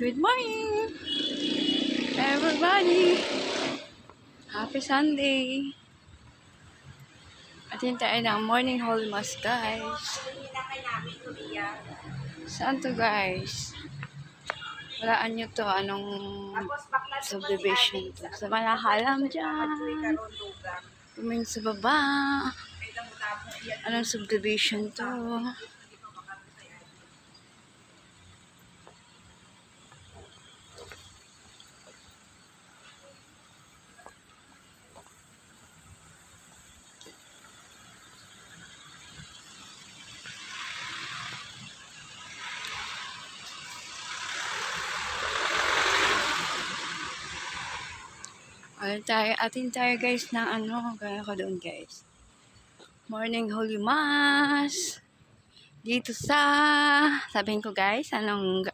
Good morning, everybody. Happy Sunday. Atin tayo ng morning holy mass, guys. Saan to, guys? Walaan nyo to. Anong subdivision to? Sa Malahalam dyan. Kuming sa baba. Anong subdivision to? Atin tayo guys ng ano, kaya ko doon guys. Morning Holy Mass. Dito sa, sabihin ko guys, anong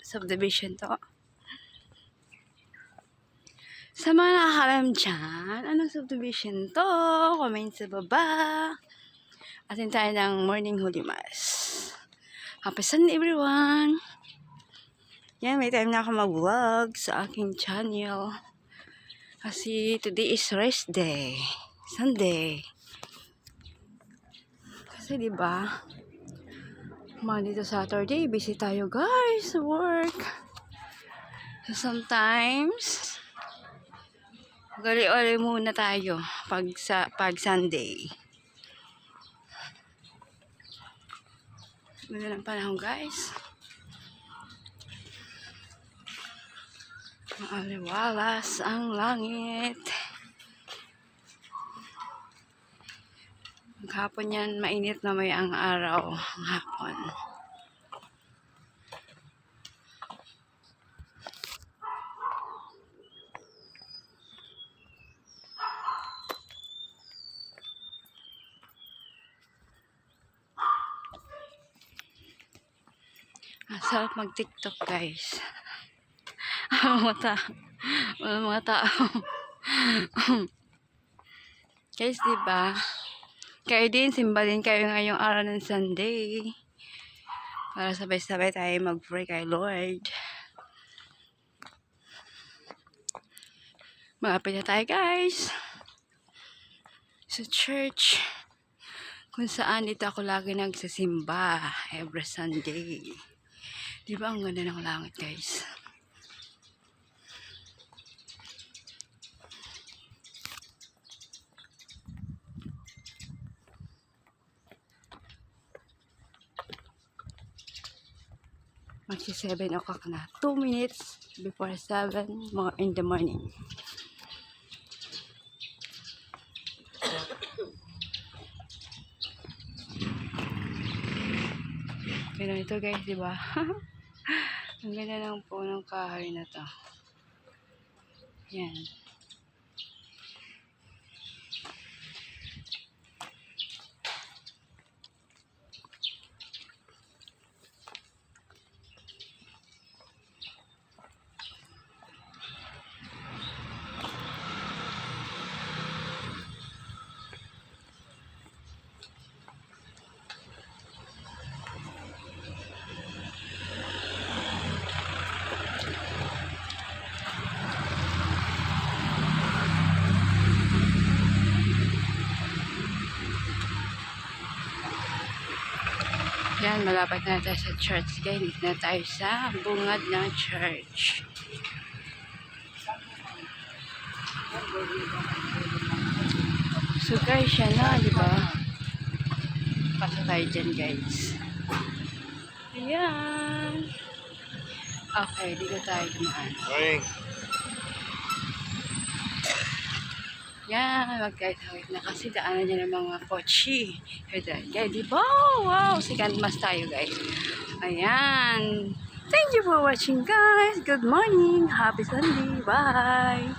subdivision to? Sa mga nakakalam dyan, anong subdivision to? Comment sa baba. Atin tayo ng Morning Holy Mass. Happy Sunday everyone. Yan, may time na ako mag-vlog sa aking channel. Kasi today is rest day. Sunday. Kasi diba, Monday to Saturday, busy tayo guys sa work. So sometimes, gali-gali muna tayo pag Sunday. Ganda ng panahon guys. Maaliwalas ang langit. Maghapon yan, mainit na may ang araw. Ang hapon. Masarap mag-TikTok guys. mga tao. Guys, diba? Kayo din, simba din kayo ngayong araw ng Sunday. Para sabay-sabay tayo mag-pray kay Lord. Malapit na tayo guys. Sa church. Kung saan dito ako lagi nagsasimba. Every Sunday. Diba ang ganda ng langit guys? Magsi 7 o'clock na. 2 minutes before 7 in the morning. Ganun ito guys, diba? Ang ganda ng punong kahoy na to. Yan. Yan, malapit na tayo sa church. Guys, dito na tayo sa bungad ng church. So guys, yan na, diba? Pasok tayo dyan guys. Ayan. Okay, dito tayo dumaan. Morning. Yan, magkahit na kasi daanan niya ng mga kotse. Kaya diba? Wow, second mass tayo guys. Ayan. Thank you for watching guys. Good morning. Happy Sunday. Bye.